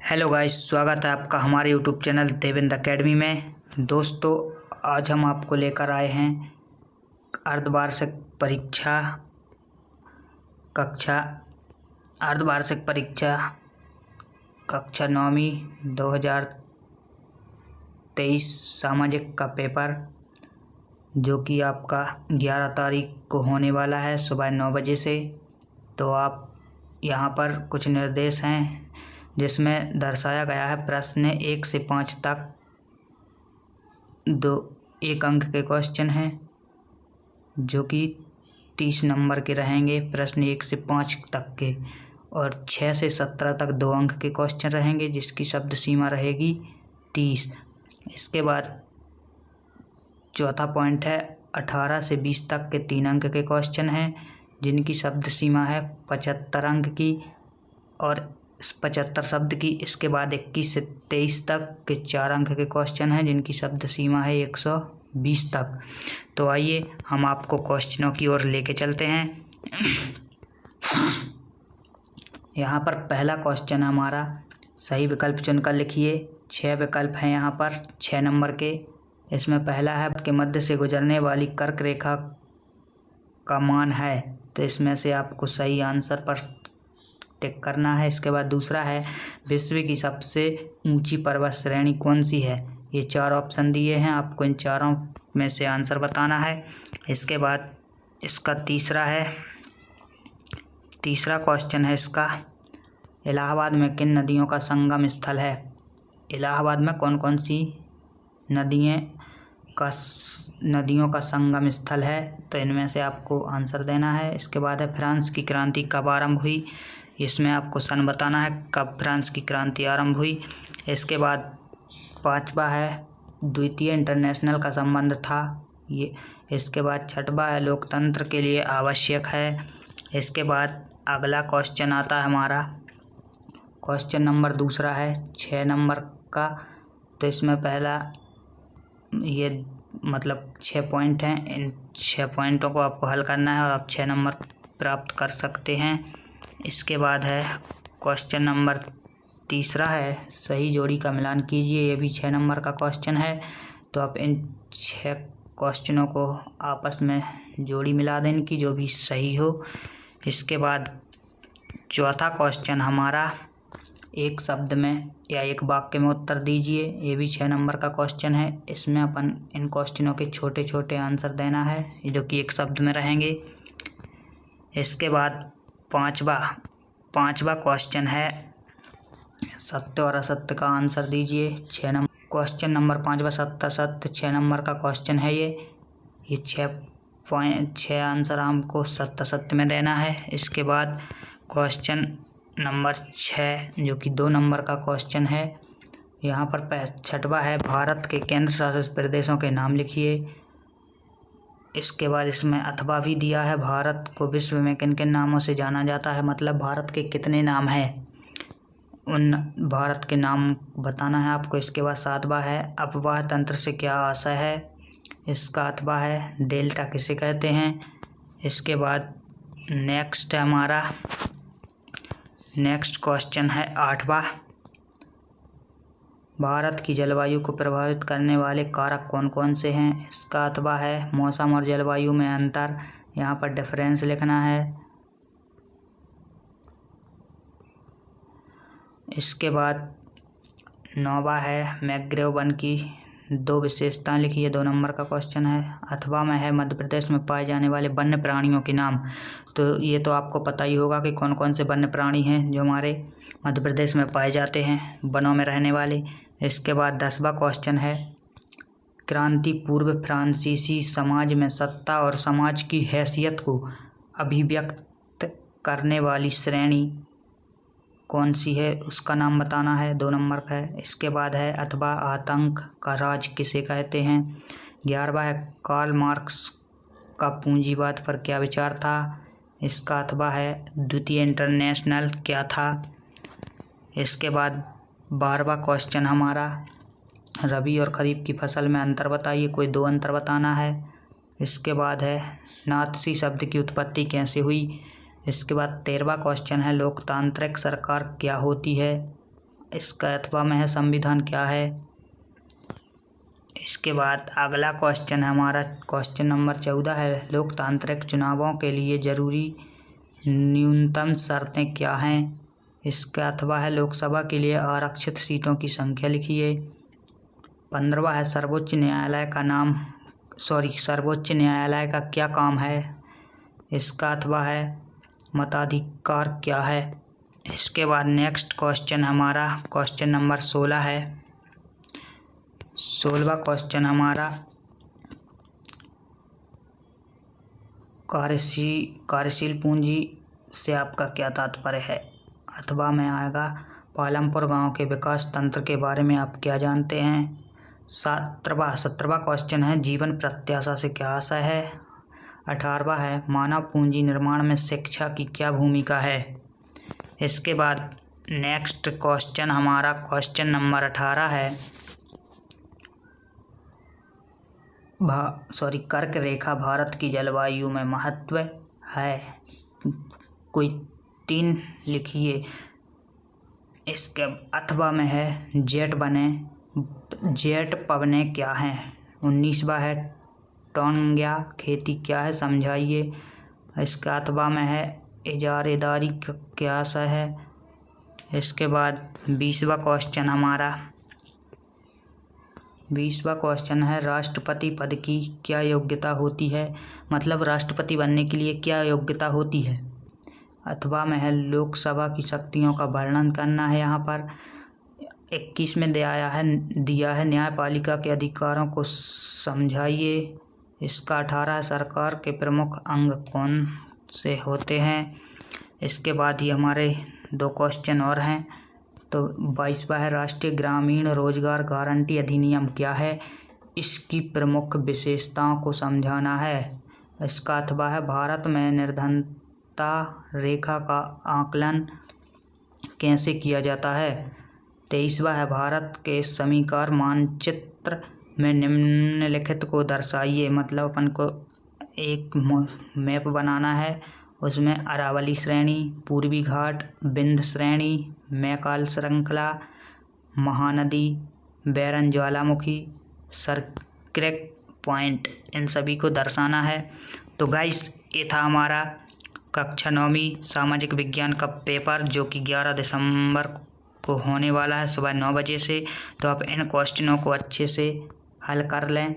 Hello guys, स्वागत है आपका हमारे यूट्यूब चैनल देवेंद्र अकेडमी में। दोस्तों, आज हम आपको लेकर आए हैं अर्धवार्षिक परीक्षा कक्षा कक्षा 9वीं 2023 सामाजिक का पेपर, जो कि आपका 11 तारीख को होने वाला है सुबह 9 बजे से। तो आप यहाँ पर कुछ निर्देश हैं जिसमें दर्शाया गया है प्रश्न 1 से 5 तक 1 अंक के क्वेश्चन हैं, जो कि 30 नंबर के रहेंगे प्रश्न 1 से 5 तक के, और 6 से 17 तक 2 अंक के क्वेश्चन रहेंगे जिसकी शब्द सीमा रहेगी 30। इसके बाद चौथा पॉइंट है 18 से 20 तक के 3 अंक के क्वेश्चन हैं जिनकी शब्द सीमा है 75 अंक की और 75 शब्द की। इसके बाद 21 से 23 तक के 4 अंक के क्वेश्चन हैं जिनकी शब्द सीमा है 120 तक। तो आइए हम आपको क्वेश्चनों की ओर लेके चलते हैं। यहाँ पर पहला क्वेश्चन हमारा, सही विकल्प चुनकर लिखिए। 6 विकल्प हैं यहाँ पर 6 नंबर के। इसमें पहला है के मध्य से गुजरने वाली कर्क रेखा का मान है, तो इसमें से आपको सही आंसर पर टिक करना है। इसके बाद दूसरा है विश्व की सबसे ऊंची पर्वत श्रेणी कौन सी है। ये 4 ऑप्शन दिए हैं, आपको इन चारों में से आंसर बताना है। इसके बाद इसका तीसरा क्वेश्चन है इसका, इलाहाबाद में किन नदियों का संगम स्थल है। इलाहाबाद में कौन कौन सी नदियों का संगम स्थल है, तो इनमें से आपको आंसर देना है। इसके बाद है फ्रांस की क्रांति कब आरंभ हुई। इसमें आपको सन बताना है कब फ्रांस की क्रांति आरंभ हुई। इसके बाद 5वां है द्वितीय इंटरनेशनल का संबंध था ये। इसके बाद 6वां है लोकतंत्र के लिए आवश्यक है। इसके बाद अगला क्वेश्चन आता है हमारा, क्वेश्चन नंबर दूसरा है 6 नंबर का। तो इसमें पहला ये 6 पॉइंट हैं, इन 6 पॉइंटों को आपको हल करना है और आप 6 नंबर प्राप्त कर सकते हैं। इसके बाद है क्वेश्चन नंबर तीसरा है सही जोड़ी का मिलान कीजिए। ये भी 6 नंबर का क्वेश्चन है। तो आप इन 6 क्वेश्चनों को आपस में जोड़ी मिला दें इनकी, जो भी सही हो। इसके बाद चौथा क्वेश्चन हमारा, एक शब्द में या एक वाक्य में उत्तर दीजिए। ये भी 6 नंबर का क्वेश्चन है। इसमें अपन इन क्वेश्चनों के छोटे छोटे आंसर देना है जो कि एक शब्द में रहेंगे। इसके बाद पांचवा क्वेश्चन है सत्य और असत्य का आंसर दीजिए। 6 नंबर क्वेश्चन नंबर 5वां सत्य असत्य 6 नंबर का क्वेश्चन है ये 6 आंसर हमको सत्य असत्य में देना है। इसके बाद क्वेश्चन नंबर 6 जो कि 2 नंबर का क्वेश्चन है, यहाँ पर 6वां है भारत के केंद्र शासित प्रदेशों के नाम लिखिए। इसके बाद इसमें अथवा भी दिया है, भारत को विश्व में किन किन नामों से जाना जाता है, मतलब भारत के कितने नाम हैं, उन भारत के नाम बताना है आपको। इसके बाद 7वां है अपवाह तंत्र से क्या आशय है। इसका अथवा है डेल्टा किसे कहते हैं। इसके बाद नेक्स्ट है हमारा, नेक्स्ट क्वेश्चन है 8वां, भारत की जलवायु को प्रभावित करने वाले कारक कौन कौन से हैं। इसका अथवा है मौसम और जलवायु में अंतर, यहाँ पर डिफरेंस लिखना है। इसके बाद 9वां है मैंग्रोव वन की 2 विशेषताएं लिखिए, 2 नंबर का क्वेश्चन है। अथवा में है मध्य प्रदेश में पाए जाने वाले वन्य प्राणियों के नाम। तो ये तो आपको पता ही होगा कि कौन कौन से वन्य प्राणी हैं जो हमारे मध्य प्रदेश में पाए जाते हैं वनों में रहने वाले। इसके बाद 10वां क्वेश्चन है क्रांति पूर्व फ्रांसीसी समाज में सत्ता और समाज की हैसियत को अभिव्यक्त करने वाली श्रेणी कौन सी है, उसका नाम बताना है, 2 नंबर का है। इसके बाद है अथवा आतंक का राज किसे कहते हैं। 11वां है कार्ल मार्क्स का पूंजीवाद पर क्या विचार था। इसका अथवा है द्वितीय इंटरनेशनल क्या था। इसके बाद 12वां क्वेश्चन हमारा, रबी और खरीफ की फसल में अंतर बताइए, कोई 2 अंतर बताना है। इसके बाद है नाथसी शब्द की उत्पत्ति कैसे हुई। इसके बाद 13वां क्वेश्चन है लोकतांत्रिक सरकार क्या होती है। इसका अथवा में है संविधान क्या है। इसके बाद अगला क्वेश्चन है हमारा क्वेश्चन नंबर 14 है, लोकतांत्रिक चुनावों के लिए जरूरी न्यूनतम शर्तें क्या हैं। इसका अथवा है लोकसभा के लिए आरक्षित सीटों की संख्या लिखिए। 15वां है सर्वोच्च न्यायालय का क्या काम है। इसका अथवा है मताधिकार क्या है। इसके बाद नेक्स्ट क्वेश्चन हमारा क्वेश्चन नंबर 16 है। 16वां क्वेश्चन हमारा कार्यशील पूंजी से आपका क्या तात्पर्य है। अथवा में आएगा पालमपुर गांव के विकास तंत्र के बारे में आप क्या जानते हैं। 17वां क्वेश्चन है जीवन प्रत्याशा से क्या आशय है। 18वां है मानव पूंजी निर्माण में शिक्षा की क्या भूमिका है। इसके बाद नेक्स्ट क्वेश्चन हमारा क्वेश्चन नंबर 18 है कर्क रेखा भारत की जलवायु में महत्व है। कोई 3 लिखिए। इसके अथवा में है जेठ पवने क्या हैं। 19वां है टोंग्या खेती क्या है समझाइए। इसका अथवा में है इजारेदारी क्या है। इसके बाद 20वां क्वेश्चन है राष्ट्रपति पद की क्या योग्यता होती है। मतलब राष्ट्रपति बनने के लिए क्या योग्यता होती है। अथवा में है लोकसभा की शक्तियों का वर्णन करना है। यहाँ पर 21 में दिया है न्यायपालिका के अधिकारों को समझाइए। इसका 18 सरकार के प्रमुख अंग कौन से होते हैं। इसके बाद ये हमारे 2 क्वेश्चन और हैं। तो 22वां है राष्ट्रीय ग्रामीण रोजगार गारंटी अधिनियम क्या है। इसकी प्रमुख विशेषताओं को समझाना है। इसका अथवा है भारत में निर्धनता रेखा का आकलन कैसे किया जाता है। 23वां है भारत के समीकरण मानचित्र में निम्नलिखित को दर्शाइए। मतलब अपन को एक मैप बनाना है, उसमें अरावली श्रेणी, पूर्वी घाट, विंध्य श्रेणी, मैकाल श्रृंखला, महानदी, बैरन ज्वालामुखी, सरक्रेक पॉइंट, इन सभी को दर्शाना है। तो गाइस ये था हमारा कक्षा 9वीं सामाजिक विज्ञान का पेपर, जो कि 11 दिसंबर को होने वाला है सुबह 9 बजे से। तो आप इन क्वेश्चनों को अच्छे से हल कर लें।